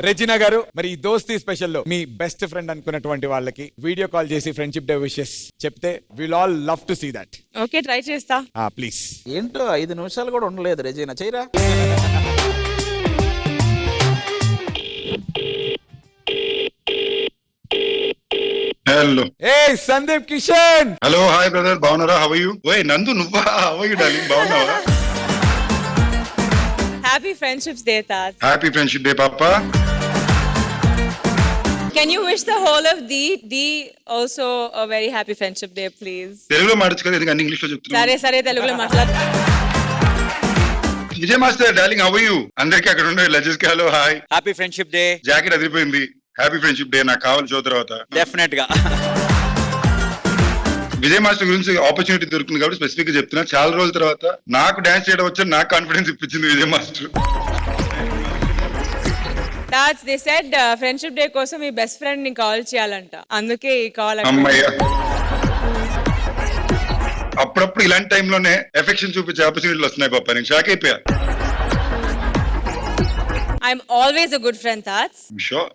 Regina గారు, మరి ఈ దోస్తీ స్పెషల్ లో మీ బెస్ట్ ఫ్రెండ్ అనుకున్నటువంటి వాళ్ళకి వీడియో కాల్ చేసి ఫ్రెండ్షిప్ డే విషెస్ చెప్తే will all love to see that. Okay, try చేస్తా. ప్లీజ్. ఏంటో 5 నిమిషాలు కూడా ఉండలేదు రెజీనా, చేయరా. హలో ఏ Sundeep Kishan. Hello, hi brother, బాగున్నారా? How are you? ఓయ్ నందు, నువ్వా? హౌ ఆర్ యు డార్లింగ్, బాగున్నావా? Happy friendships day Taj. Happy friendship day పాపా. Can you wish the whole of the also a very happy friendship day, please? తెలుగులో మాట్లాడచ్చు కదా, ఎందుకు అన్ని ఇంగ్లీష్ లో చెప్తున్నా? సరే సరే, తెలుగులో మాట్లాడు. Vijay master darling, how are you? అందరికి అక్కడ ఉండే లజెస్ కి hello hi. Happy friendship day. Jacket అదిరిపోయింది. Happy friendship day. నాకు కావాలి షో తర్వాత డెఫినెట్ గా. విజయ్ మాస్టర్ గురించి ఆపర్చునిటీ దొరుకుతుంది కాబట్టి స్పెసిఫిక్ గా చెప్తున్నా. చాలా రోజుల తర్వాత నాకు డాన్స్ చేయడం వచ్చి నాకు కాన్ఫిడెన్స్ ఇప్పించింది Vijay master. Taj, they said friendship day కోసం మీ బెస్ట్ ఫ్రెండ్ ని కాల్ చేయాలంట, అందుకే ఈ కాల్. అమ్మయ్య, అప్పుడప్పుడు ఇలాంటి టైంలోనే ఎఫెక్షన్ చూపించే ఆపర్చునిటీలు వస్తున్నాయి పాప. నేను షాక్ అయిపోయా. I'm always a good friend, Taj. I'm sure.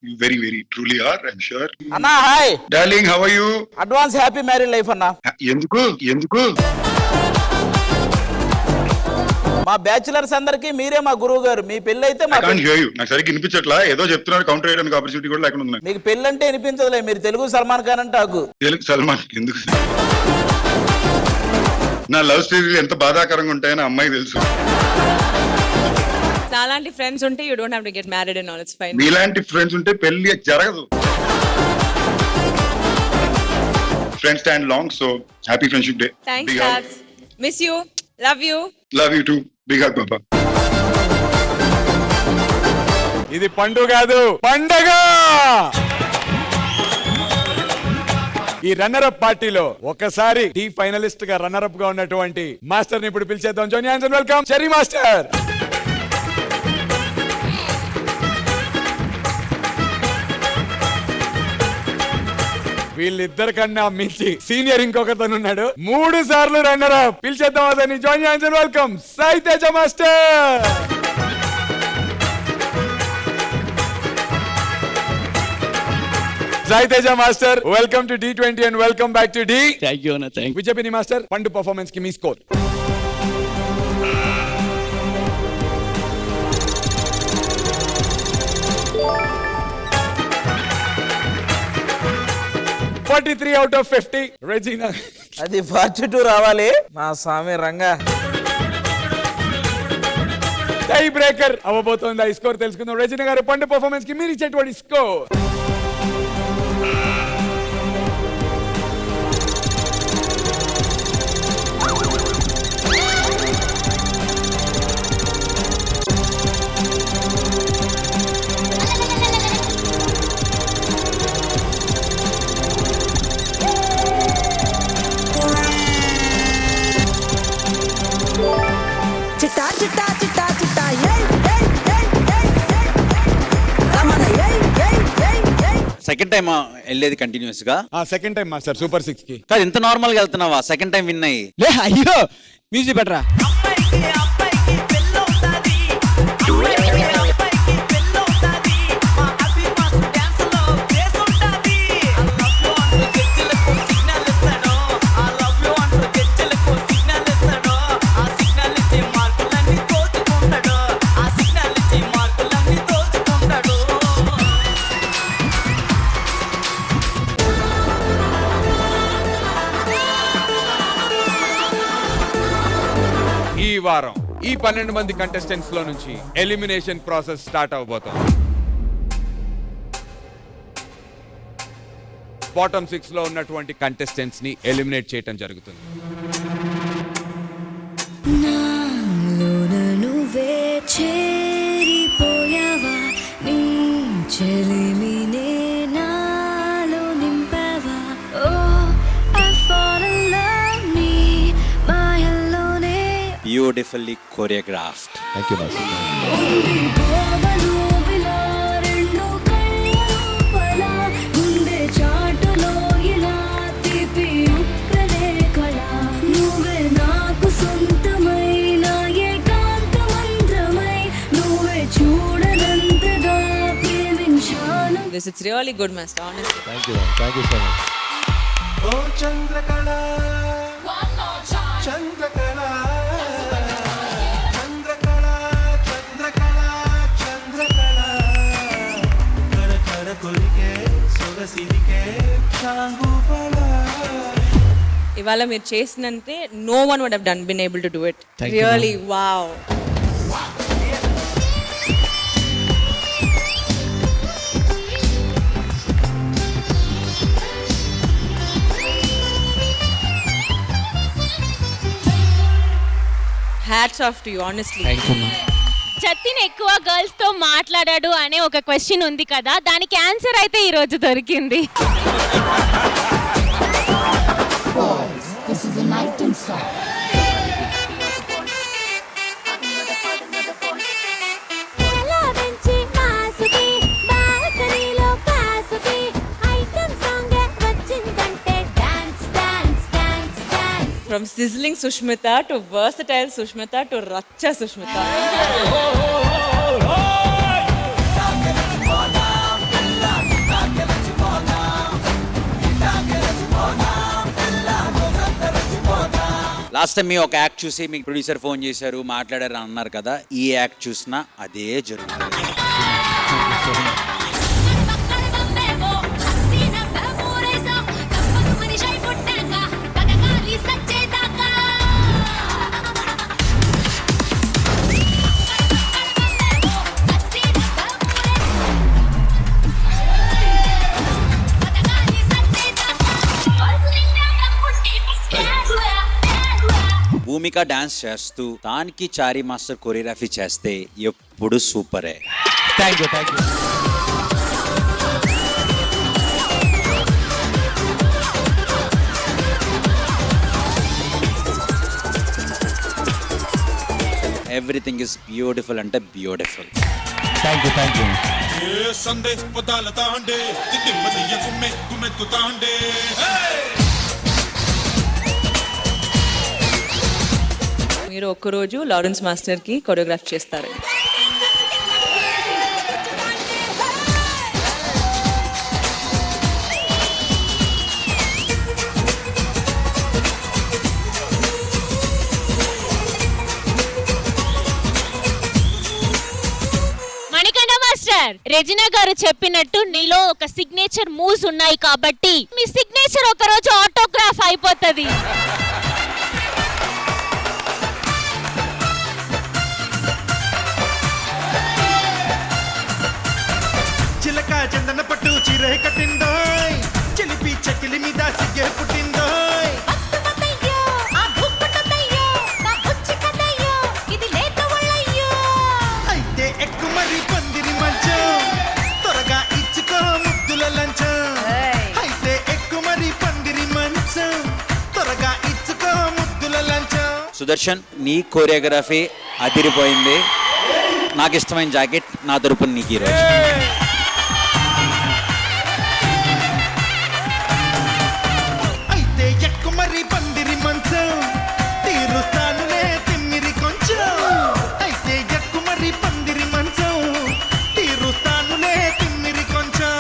You very, very truly are. I'm sure. అన్నా hi. Darling, how are you? Advance happy married life అన్నా. ఎందుకు? మా బ్యాచులర్స్ అందరికి మీరే మా గురువు గారు. మీ పెళ్లి అయితే మా I can't hear you. నాకు సరిగ్గా వినిపించట్లా. ఏదో చెప్తున్నారు, కౌంటర్ చేయడానికి ఆపర్చునిటీ కూడా లేకుండా ఉంది. మీకు పెళ్లి అంటే వినిపించదులే. మీరు తెలుగు సల్మాన్ ఖాన్ అంటే ఆకు. తెలుగు సల్మాన్ ఎందుకు? నా లవ్ స్టోరీలు ఎంత బాధాకరంగా ఉంటాయని అమ్మాయికి తెలుసు. అలాంటి ఫ్రెండ్స్ ఉంటే you don't have to get married and all, it's fine. మీలాంటి ఫ్రెండ్స్ ఉంటే పెళ్లి జరగదు. Friends stand long, so happy friendship day. Thanks, Big hug. Taj. Miss you. Love you. Love you too. Big hug, Papa. ఇది పండుగ కాదు, పండగ. ఈ runner up పార్టీలో ఒకసారి టీ ఫైనలిస్ట్ గా రన్నర్ అప్ గా ఉన్నటువంటి మాస్టర్ ని ఇప్పుడు పిలిచేద్దాం. Join and welcome Cherry master. వీళ్ళిద్దరి కన్నా మించి సీనియర్ ఇంకొకతను ఉన్నాడు. 3 సార్లు రన్నర్ అప్. పిలిచేద్దాం అతన్ని. Join and welcome Sai Teja master. Sai Teja master, welcome to D20 and welcome back to D. Thank you అన్న, థ్యాంక్ యూ. విజయపిని మాస్టర్, పండు పర్ఫార్మెన్స్ కి మీ స్కోర్. $43 out of 50. రెజీనా, అది 42 రావాలి. మా స్వామి రంగా. టై బ్రేకర్ అవ్వబోతోంది. ఈ స్కోర్ తెలుసుకుందాం. రెజీనా గారు, పండు పర్ఫార్మెన్స్ కి మీరు ఇచ్చేటువంటి స్కోర్. చిట్టా చిట్టా చిట్టా చిట్టా ఏయ్ ఏయ్ ఏయ్ ఏయ్ రమణ ఏయ్ ఏయ్ ఏయ్ ఏయ్. సెకండ్ టైం వెళ్ళేది కంటిన్యూస్ గా. సెకండ్ టైం మాస్టర్ సూపర్ 6 కి. కాదు, ఇంత నార్మల్ గా వెళ్తున్నావా? సెకండ్ టైం విన్ అయ్యి. లే అయ్యో, మ్యూజిక్ పెట్టరా. అమ్మాయికి అబ్బాయికి పెళ్ళవుతాది. అమ్మాయికి అబ్బాయికి పెళ్ళవుతాది. మా అభిమాన్ డాన్స్ లో ప్లేస్ ఉంటాది. I love you అంటూ గెజ్జలకు సిగ్నల్ ఇస్తాడు. I love you అంటూ గెజ్జలకు సిగ్నల్ ఇస్తాడు. ఆ సిగ్నల్ ఇచ్చి మార్కులన్నీ దోచుకుంటాడు. ఆ సిగ్నల్ ఇచ్చి మార్కులన్నీ దోచుకుంటాడు. ఈ వారం ఈ 12 మంది కంటెస్టెంట్స్ లో నుంచి ఎలిమినేషన్ ప్రాసెస్ స్టార్ట్ అవబోతోంది. బాటమ్ 6 లో ఉన్నటువంటి కంటెస్టెంట్స్ ని ఎలిమినేట్ చేయటం జరుగుతుంది. నాలోన నువ్వే చేరిపోయావా, నీ చెలిమినే నాలో నింపావా. ఓ I fall in love, నీ మాయల్లోనే beautifully choreographed. Thank you master. ఉండిపోవను విలా రెండు కళ్ళ గుండె చాటులో ఇలా తీపి ఉప్పెనే కళ. నువ్వే నాకు సొంతమైన ఏకాంత మంత్రమై, నువ్వే చూడనంతగా this. It's really good, master, honestly. Thank you so much. ఓ చంద్రకళ చంద్రకళ చంద్రకళ చంద్రకళ చంద్రకళ కడ కడ కొలికే సొగసిరికే చాంగుబళ. ఇవాళ మీరు చేసినంతే no one would have been able to do it. Thank you, Really, wow. Hats off to you, honestly. Thank you ma'am. Jatin ఎక్కువ గర్ల్స్ తో మాట్లాడాడు అనే ఒక క్వశ్చన్ ఉంది కదా, దానికి ఆన్సర్ అయితే ఈ రోజు దొరికింది. From sizzling Sushmita to versatile Sushmita to Racha Sushmita. Last time మీ ఒక యాక్ట్ చూసి మీకు ప్రొడ్యూసర్ ఫోన్ చేశారు, మాట్లాడారు అన్నారు కదా, ఈ యాక్ట్ చూసినా అదే జరుగుతుంది. భూమిక డాన్స్ చేస్తూ దానికి చారీ మాస్టర్ కొరియోగ్రఫీ చేస్తే ఎప్పుడు సూపరే. Thank you. Everything is beautiful అంటే బ్యూటిఫుల్. Thank you. మీరు ఒక్కరోజు లారెన్స్ మాస్టర్ కి కొరియోగ్రాఫ్ చేస్తారు. మణికంఠ మాస్టర్, రెజినా గారు చెప్పినట్టు నీలో ఒక సిగ్నేచర్ మూవ్స్ ఉన్నాయి కాబట్టి మీ సిగ్నేచర్ ఒక రోజు ఆటోగ్రాఫ్ అయిపోతుంది. చిలక చందన పట్టు చీరే కట్టిందోయ్, చిలిపి చకిలి మీద సిగ్గే పుట్టిందోయ్. అయితే ఎక్కు మరి పందిరి మంచం, త్వరగా ఇచ్చుకో ముద్దుల లంచం. అయితే ఎక్కు మరి పందిరి మంచం, త్వరగా ఇచ్చుకో ముద్దుల లంచం. సుదర్శన్, నీ కోరియోగ్రఫీ అదిరిపోయింది. నాకు ఇష్టమైన జాకెట్ నా తరపున నీకు ఈరోజు. అయితే ఎక్కు మరి పందిరి మంచం, తీరుస్తానులే తిమ్మిరి కొంచెం. అయితే ఎక్కు మరి పందిరి మంచం, తీరుస్తానులే తిమ్మిరి కొంచెం.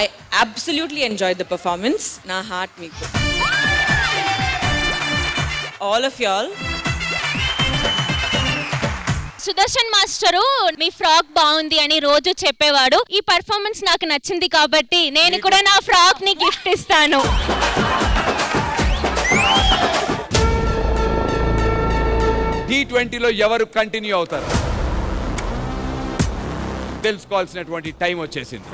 I absolutely enjoyed the performance. Na heart meeku. All of y'all. Sudarshan master me frock బాగుంది అని రోజు చెప్పేవాడు. ఈ పర్ఫార్మెన్స్ నాకు నచ్చింది కాబట్టి నేను కూడా నా ఫ్రాక్ ని గిఫ్ట్ ఇస్తాను. T20లో ఎవరు కంటిన్యూ అవుతారు తెలుసుకోవాల్సినటువంటి టైం వచ్చేసింది.